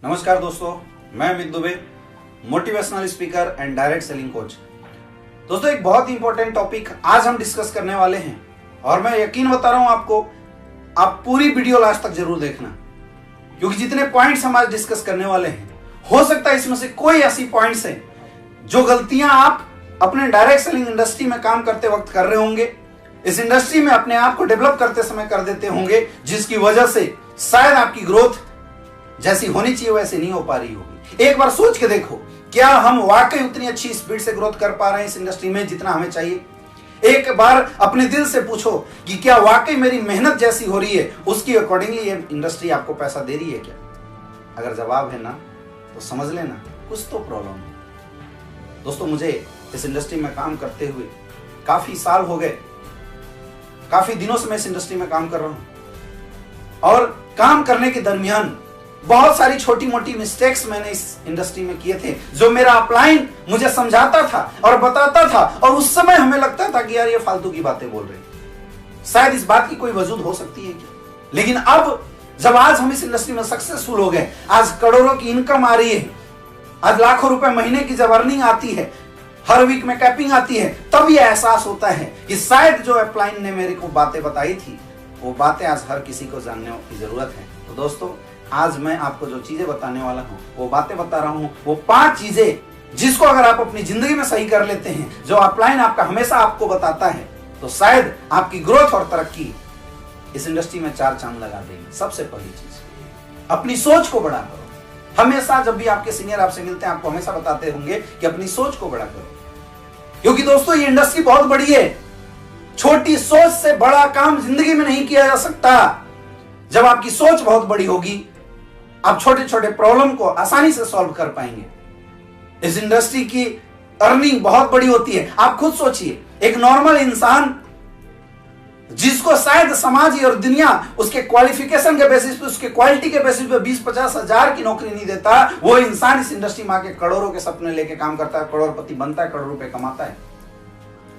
नमस्कार दोस्तों, मैं Amit Dubey, motivational speaker and direct selling coach. दोस्तों, एक बहुत ही इंपॉर्टेंट टॉपिक आज हम डिस्कस करने वाले हैं और मैं यकीन बता रहा हूं आपको, आप पूरी वीडियो लास्ट तक जरूर देखना, क्योंकि जितने पॉइंट्स हम आज डिस्कस करने वाले हैं, हो सकता है इसमें से कोई ऐसी पॉइंट्स है जो गलतियां आप अपने डायरेक्ट सेलिंग इंडस्ट्री में काम करते वक्त कर रहे होंगे, इस इंडस्ट्री में अपने आप को डेवलप करते समय कर देते होंगे, जिसकी वजह से शायद आपकी ग्रोथ जैसी होनी चाहिए वैसे नहीं हो पा रही होगी। एक बार सोच के देखो, क्या हम वाकई उतनी अच्छी स्पीड से ग्रोथ कर पा रहे हैं इस इंडस्ट्री में जितना हमें चाहिए? एक बार अपने दिल से पूछो कि क्या वाकई मेरी मेहनत जैसी हो रही है उसकी अकॉर्डिंगली ये इंडस्ट्री आपको पैसा दे रही है क्या? अगर जवाब है ना, तो समझ लेना कुछ तो प्रॉब्लम है। दोस्तों, मुझे इस इंडस्ट्री में काम करते हुए काफी साल हो गए, काफी दिनों से मैं इस इंडस्ट्री में काम कर रहा हूं और काम करने के दरमियान बहुत सारी छोटी मोटी मिस्टेक्स मैंने इस इंडस्ट्री में किए थे, जो मेरा अपलाइन मुझे समझाता था और बताता था, और उस समय हमें लगता था कि यार ये फालतू की बातें बोल रहे हैं, शायद इस बात की कोई वजूद हो सकती है क्या। लेकिन अब जब आज हम इस इंडस्ट्री में सक्सेसफुल हो गए, आज करोड़ों की इनकम आ रही है, आज लाखों रुपए महीने की जब अर्निंग आती है, हर वीक में कैपिंग आती है, तब यह एहसास होता है कि शायद जो अपलाइन ने मेरे को बातें बताई थी, वो बातें आज हर किसी को जानने की जरूरत है। तो दोस्तों, आज मैं आपको जो चीजें बताने वाला हूं, वो बातें बता रहा हूं, वो 5 चीजें जिसको अगर आप अपनी जिंदगी में सही कर लेते हैं, जो अपलाइन आपका हमेशा आपको बताता है, तो शायद आपकी ग्रोथ और तरक्की इस इंडस्ट्री में 4 चांद लगा देगी। सबसे पहली चीज, अपनी सोच को बड़ा करो। हमेशा जब भी आपके सीनियर आपसे मिलते हैं, आपको हमेशा बताते होंगे कि अपनी सोच को बड़ा करो, क्योंकि दोस्तों ये इंडस्ट्री बहुत बड़ी है। छोटी सोच से बड़ा काम जिंदगी में नहीं किया जा सकता। जब आपकी सोच बहुत बड़ी होगी, आप छोटे छोटे प्रॉब्लम को आसानी से सॉल्व कर पाएंगे। इस इंडस्ट्री की अर्निंग बहुत बड़ी होती है। आप खुद सोचिए, एक नॉर्मल इंसान जिसको शायद समाज और दुनिया उसके क्वालिफिकेशन के बेसिस पे, उसके क्वालिटी के बेसिस पे 20-50 हजार की नौकरी नहीं देता, वो इंसान इस इंडस्ट्री में आके करोड़ों के सपने लेके काम करता है, करोड़पति बनता है, करोड़ रुपए कमाता है।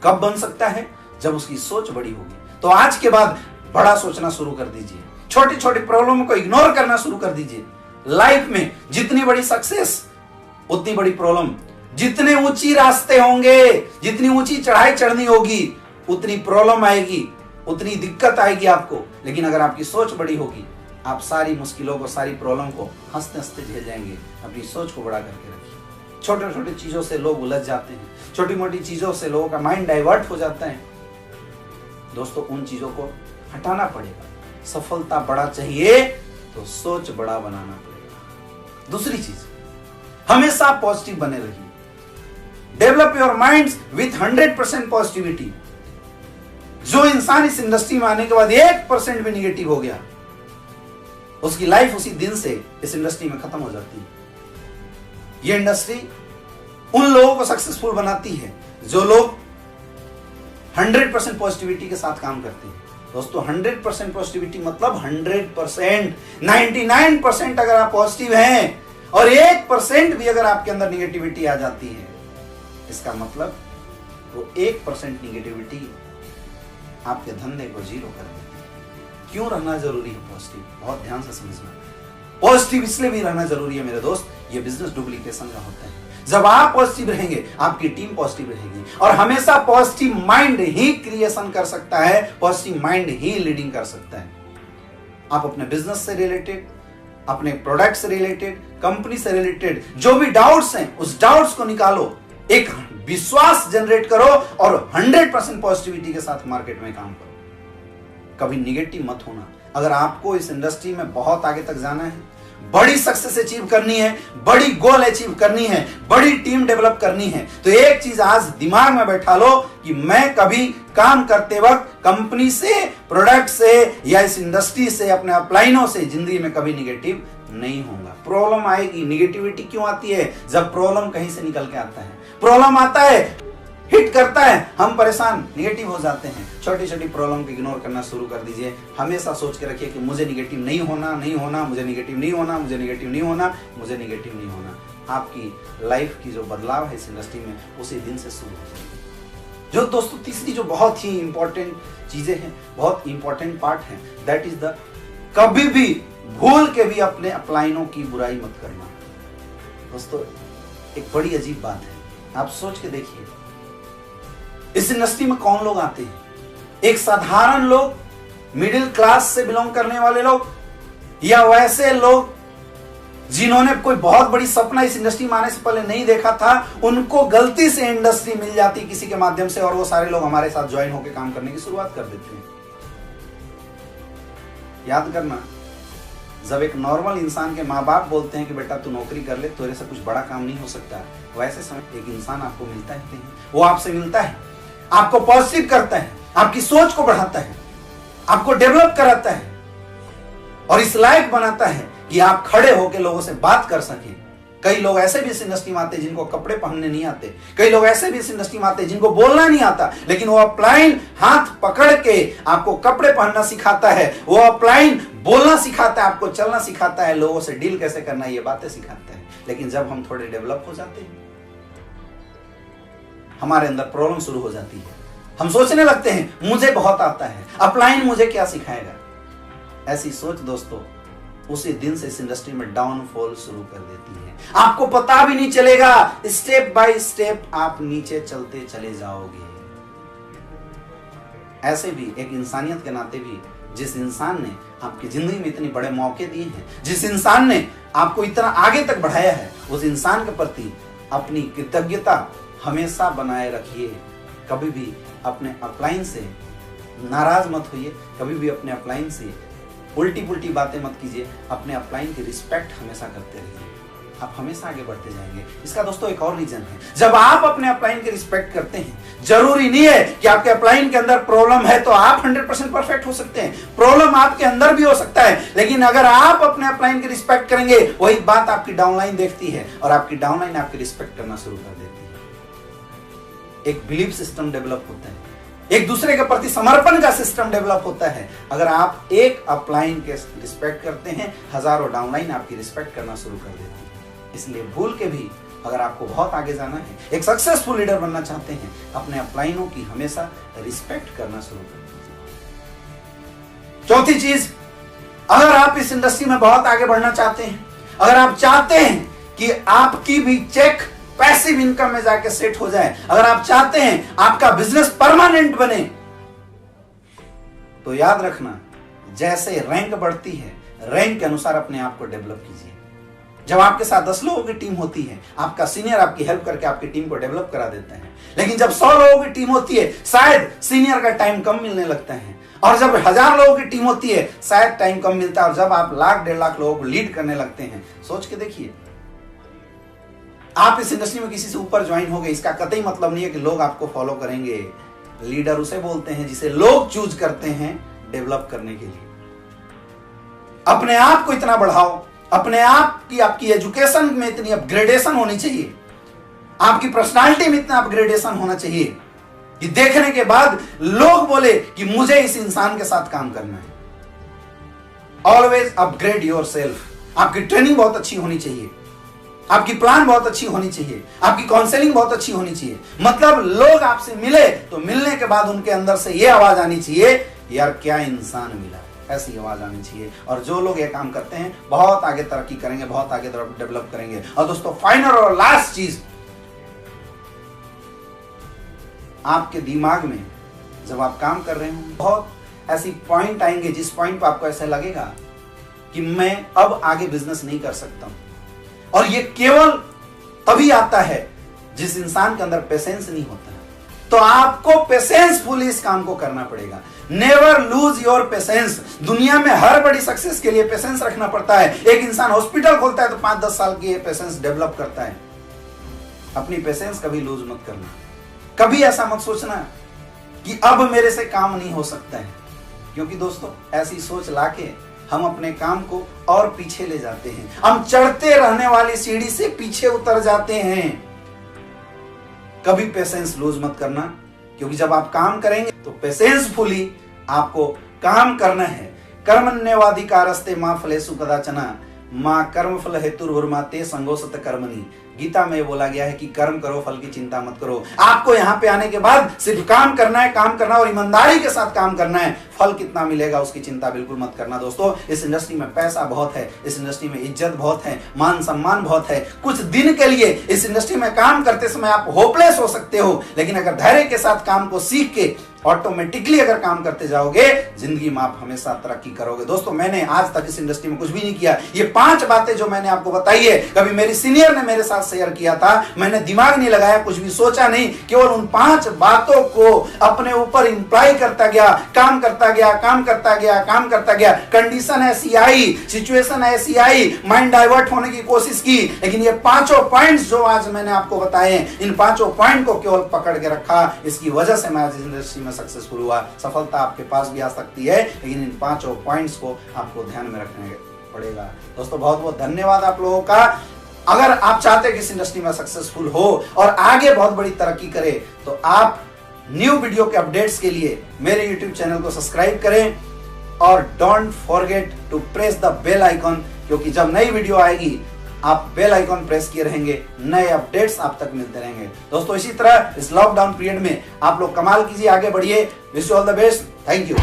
कब बन सकता है? जब उसकी सोच बड़ी होगी। तो आज के बाद बड़ा सोचना शुरू कर दीजिए, छोटी छोटी प्रॉब्लम को इग्नोर करना शुरू कर दीजिए। लाइफ में जितनी बड़ी सक्सेस उतनी बड़ी प्रॉब्लम, जितने ऊंची रास्ते होंगे, जितनी ऊंची चढ़ाई चढ़नी होगी, उतनी प्रॉब्लम आएगी, उतनी दिक्कत आएगी आपको। लेकिन अगर आपकी सोच बड़ी होगी, आप सारी मुश्किलों को, सारी प्रॉब्लम को हंसते हंसते झेल जाएंगे। अपनी सोच को बड़ा करके रखिए। छोटे छोटे चीजों से लोग उलझ जाते हैं, छोटी मोटी चीजों से लोगों का माइंड डाइवर्ट हो जाता है। दोस्तों, उन चीजों को हटाना पड़ेगा। सफलता बड़ा चाहिए तो सोच बड़ा बनाना पड़ेगा। दूसरी चीज, हमेशा पॉजिटिव बने रहिए। Develop your minds with 100% positivity. जो इंसान इस इंडस्ट्री में आने के बाद 1% भी निगेटिव हो गया, उसकी लाइफ उसी दिन से इस इंडस्ट्री में खत्म हो जाती है। यह इंडस्ट्री उन लोगों को सक्सेसफुल बनाती है जो लोग 100% पॉजिटिविटी के साथ काम करते हैं। दोस्तों, 100% पॉजिटिविटी मतलब 100%, 99% अगर आप पॉजिटिव हैं और 1% भी अगर आपके अंदर निगेटिविटी आ जाती है, इसका मतलब वो 1% निगेटिविटी आपके धंधे को जीरो कर देती है। क्यों रहना जरूरी है पॉजिटिव? बहुत ध्यान से समझना। पॉजिटिव इसलिए भी रहना जरूरी है मेरे दोस्त, ये बिजनेस डुप्लीकेशन का होता है। जब आप पॉजिटिव रहेंगे, आपकी टीम पॉजिटिव रहेगी, और हमेशा पॉजिटिव माइंड ही क्रिएशन कर सकता है, पॉजिटिव माइंड ही लीडिंग कर सकता है। आप अपने बिजनेस से रिलेटेड, अपने प्रोडक्ट से रिलेटेड, कंपनी से रिलेटेड जो भी डाउट्स हैं, उस डाउट्स को निकालो, एक विश्वास जनरेट करो और 100% पॉजिटिविटी के साथ मार्केट में काम करो। कभी निगेटिव मत होना। अगर आपको इस इंडस्ट्री में बहुत आगे तक जाना है, बड़ी सक्सेस अचीव करनी है, बड़ी गोल अचीव करनी है, बड़ी टीम डेवलप करनी है, तो एक चीज आज दिमाग में बैठा लो कि मैं कभी काम करते वक्त कंपनी से, प्रोडक्ट से या इस इंडस्ट्री से, अपने अपलाइनों से जिंदगी में कभी निगेटिव नहीं होगा। प्रॉब्लम आएगी। निगेटिविटी क्यों आती है? जब प्रॉब्लम कहीं से निकल के आता है, प्रॉब्लम आता है, हिट करता है, हम परेशान, निगेटिव हो जाते हैं। छोटी छोटी प्रॉब्लम को इग्नोर करना शुरू कर दीजिए। हमेशा सोच के रखिए कि मुझे निगेटिव नहीं होना, नहीं होना, मुझे निगेटिव नहीं होना, मुझे निगेटिव नहीं होना, मुझे निगेटिव नहीं होना। आपकी लाइफ की जो बदलाव है इस इंडस्ट्री में, उसी दिन से शुरू हो जाएगी। जो दोस्तों तीसरी जो बहुत ही इंपॉर्टेंट चीजें हैं, बहुत इंपॉर्टेंट पार्ट है, दैट इज द कभी भी भूल के भी अपने अपलाइनों की बुराई मत करना। दोस्तों एक बड़ी अजीब बात है, आप सोच के देखिए, इस इंडस्ट्री में कौन लोग आते हैं? एक साधारण लोग, मिडिल क्लास से बिलोंग करने वाले लोग, या वैसे लोग जिन्होंने कोई बहुत बड़ी सपना इस इंडस्ट्री में आने से पहले नहीं देखा था, उनको गलती से इंडस्ट्री मिल जाती किसी के माध्यम से और वो सारे लोग हमारे साथ ज्वाइन होकर काम करने की शुरुआत कर देते हैं। याद करना, जब एक नॉर्मल इंसान के माँ बाप बोलते हैं कि बेटा तू नौकरी कर ले, तेरे से कुछ बड़ा काम नहीं हो सकता, वैसे समय एक इंसान आपको मिलता है, वो आपसे मिलता है, आपको पॉजिटिव करता है, आपकी सोच को बढ़ाता है, आपको डेवलप कराता है और इस लायक बनाता है कि आप खड़े होकर लोगों से बात कर सकें। कई लोग ऐसे भी इस इंडस्ट्री में आते हैं जिनको कपड़े पहनने नहीं आते, कई लोग ऐसे भी इस इंडस्ट्री में आते हैं जिनको बोलना नहीं आता, लेकिन वो अपलाइन हाथ पकड़ के आपको कपड़े पहनना सिखाता है, वो अपलाइन बोलना सिखाता है, आपको चलना सिखाता है, लोगों से डील कैसे करना है ये बातें सिखाता है। लेकिन जब हम थोड़े डेवलप हो जाते हैं, हमारे अंदर प्रॉब्लम शुरू हो जाती है, हम सोचने लगते हैं मुझे बहुत आता है, अपलाइन मुझे क्या सिखाएगा। ऐसी सोच दोस्तों उसी दिन से इस इंडस्ट्री में डाउनफॉल शुरू कर देती है। आपको पता भी नहीं चलेगा, स्टेप बाय स्टेप आप नीचे चलते चले जाओगे। ऐसे भी एक इंसानियत के नाते भी, जिस इंसान ने आपकी जिंदगी में इतने बड़े मौके दिए हैं, जिस इंसान ने आपको इतना आगे तक बढ़ाया है, उस इंसान के प्रति अपनी कृतज्ञता हमेशा बनाए रखिए। कभी भी अपने अपलाइन से नाराज मत होइए, कभी भी अपने अपलाइन से उल्टी पुल्टी बातें मत कीजिए, अपने अपलाइन की रिस्पेक्ट हमेशा करते रहिए, आप हमेशा आगे बढ़ते जाएंगे। इसका दोस्तों एक और रीजन है, जब आप अपने अपलाइन की रिस्पेक्ट करते हैं, जरूरी नहीं है कि आपके अपलाइन के अंदर प्रॉब्लम है तो आप 100% परफेक्ट हो सकते हैं, प्रॉब्लम आपके अंदर भी हो सकता है, लेकिन अगर आप अपने अपलाइन की रिस्पेक्ट करेंगे, वही बात आपकी डाउनलाइन देखती है और आपकी डाउनलाइन आपकी रिस्पेक्ट करना शुरू कर देती है। एक बिलीफ सिस्टम डेवलप होता है, एक दूसरे के प्रति समर्पण का सिस्टम डेवलप होता है। अगर आप एक अपलाइन के रिस्पेक्ट करते हैं, हजारों डाउनलाइन आपकी रिस्पेक्ट करना शुरू कर देती है। इसलिए भूल के भी अगर आपको बहुत आगे जाना है, एक सक्सेसफुल लीडर बनना चाहते हैं, अपने अपलाइनों की हमेशा रिस्पेक्ट करना शुरू कर दीजिए। चौथी चीज, अगर आप इस इंडस्ट्री में बहुत आगे बढ़ना चाहते हैं, अगर आप चाहते हैं कि आपकी भी चेक पैसिव इनकम में जाके सेट हो जाए, अगर आप चाहते हैं आपका बिजनेस परमानेंट बने, तो याद रखना, जैसे रैंक बढ़ती है, रैंक के अनुसार अपने आप को डेवलप कीजिए। जब आपके साथ 10 लोगों की टीम होती है, आपका सीनियर आपकी हेल्प करके आपकी टीम को डेवलप करा देता है, लेकिन जब 100 लोगों की टीम होती है, शायद सीनियर का टाइम कम मिलने लगता है, और जब 1000 लोगों की टीम होती है, शायद टाइम कम मिलता है, और जब आप 1,00,000 1.5 लाख लोगों को लीड करने लगते हैं, सोच के देखिए, आप इस इंडस्ट्री में किसी से ऊपर ज्वाइन हो गए, इसका कतई मतलब नहीं है कि लोग आपको फॉलो करेंगे। लीडर उसे बोलते हैं जिसे लोग चूज करते हैं डेवलप करने के लिए। अपने आप को इतना बढ़ाओ, अपने आप की आपकी एजुकेशन में इतनी अपग्रेडेशन होनी चाहिए, आपकी पर्सनालिटी में इतना अपग्रेडेशन होना चाहिए कि देखने के बाद लोग बोले कि मुझे इस इंसान के साथ काम करना है। Always upgrade yourself. आपकी ट्रेनिंग बहुत अच्छी होनी चाहिए, आपकी प्लान बहुत अच्छी होनी चाहिए, आपकी काउंसलिंग बहुत अच्छी होनी चाहिए। मतलब लोग आपसे मिले तो मिलने के बाद उनके अंदर से ये आवाज आनी चाहिए, यार क्या इंसान मिला, ऐसी आवाज आनी चाहिए। और जो लोग ये काम करते हैं बहुत आगे तरक्की करेंगे, बहुत आगे डेवलप करेंगे। और दोस्तों फाइनल और लास्ट चीज, आपके दिमाग में जब आप काम कर रहे हो, बहुत ऐसी पॉइंट आएंगे जिस पॉइंट पर आपको ऐसा लगेगा कि मैं अब आगे बिजनेस नहीं कर सकता हूं। और ये केवल तभी आता है जिस इंसान के अंदर पेशेंस नहीं होता है। तो आपको पेशेंसफुली इस काम को करना पड़ेगा। Never lose your patience. दुनिया में हर बड़ी सक्सेस के लिए पेशेंस रखना पड़ता है। एक इंसान हॉस्पिटल खोलता है तो 5-10 साल की पेशेंस डेवलप करता है। अपनी पेशेंस कभी लूज मत करना। कभी ऐसा मत सोचना कि अब मेरे से काम नहीं हो सकता है, क्योंकि दोस्तों ऐसी सोच लाके हम अपने काम को और पीछे ले जाते हैं। हम चढ़ते रहने वाली सीढ़ी से पीछे उतर जाते हैं। कभी पेशेंस लूज मत करना, क्योंकि जब आप काम करेंगे तो पेशेंसफुली आपको काम करना है। कर्मण्येवाधिकारस्ते मां फलेषु कदाचन मां कर्म फल हेतुर्भुर्माते संगोसत कर्मणि। गीता में बोला गया है कि कर्म करो, फल की चिंता मत करो। आपको यहाँ पे आने के बाद सिर्फ काम करना है, काम करना और ईमानदारी के साथ काम करना है। फल कितना मिलेगा उसकी चिंता बिल्कुल मत करना दोस्तों। इस इंडस्ट्री में पैसा बहुत है, इस इंडस्ट्री में इज्जत बहुत है, मान सम्मान बहुत है। कुछ दिन के लिए इस इंडस्ट्री में काम करते समय आप होपलेस हो सकते हो, लेकिन अगर धैर्य के साथ काम को सीख के ऑटोमेटिकली अगर काम करते जाओगे, जिंदगी में आप हमेशा तरक्की करोगे। दोस्तों मैंने आज तक इस इंडस्ट्री में कुछ भी नहीं किया। ये 5 बातें जो मैंने आपको बताई है, कभी मेरी सीनियर ने मेरे साथ शेयर किया था, मैंने दिमाग नहीं लगाया, कुछ भी सोचा नहीं, केवल उन 5 बातों को अपने ऊपर इंप्लाई करता गया, काम करता गया, काम करता गया, काम करता गया। कंडीशन ऐसी आई, सिचुएशन ऐसी आई, माइंड डाइवर्ट होने की कोशिश की, लेकिन ये 5 पॉइंट्स जो आज मैंने आपको बताए, इन 5 पॉइंट को केवल पकड़ के रखा। इसकी वजह से मैं आज इस इंडस्ट्री सक्सेसफुल हुआ। सफलता आपके पास भी आ सकती है, लेकिन इन 5 पॉइंट्स को आपको ध्यान में रखने पड़ेगा। दोस्तों बहुत बहुत धन्यवाद आप लोगों का। अगर आप चाहते हैं कि इस इंडस्ट्री में सक्सेसफुल हो और आगे बहुत बड़ी तरक्की करे, तो आप न्यू वीडियो के अपडेट्स के लिए मेरे YouTube चैनल को सब्सक्राइब करें और don't forget to press the bell icon, क्योंकि जब नई वीडियो आएगी आप बेल आइकॉन प्रेस किए रहेंगे, नए अपडेट्स आप तक मिलते रहेंगे। दोस्तों इसी तरह इस लॉकडाउन पीरियड में आप लोग कमाल कीजिए, आगे बढ़िए। Wish you all the best. Thank you.